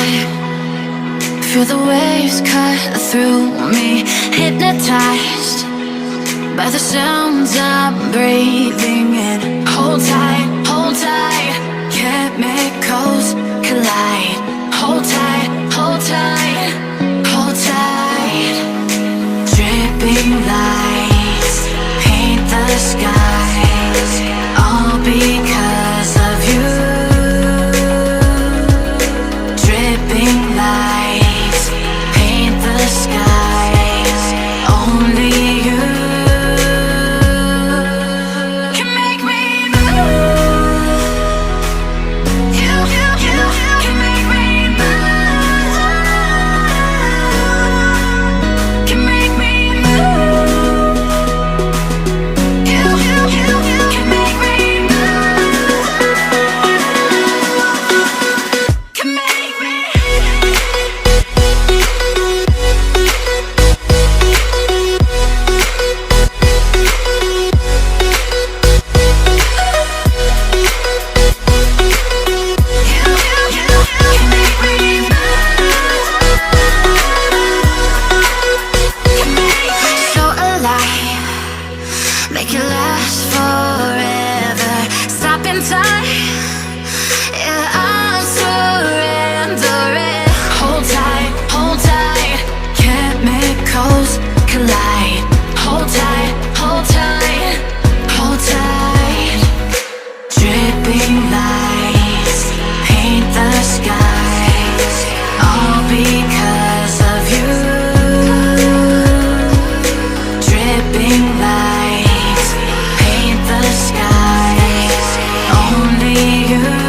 Feel the waves cut through me, hypnotized by the sounds I'm breathing in. Hold tight, hold tight, chemicals collide. Hold tight, hold tight, hold tight. Dripping lights paint the skies, all because of you. Dripping lights paint the skies, only you can make me move. You can make me move. Can make me move. You can make me move. Can make me. So alive, make it last forever. Stop in time, yeah, I'm surrendering. Hold tight, chemicals collide. Hold tight, hold tight, hold tight. Dripping lights paint the skies, all because of you. Dripping lights paint the skies, only you.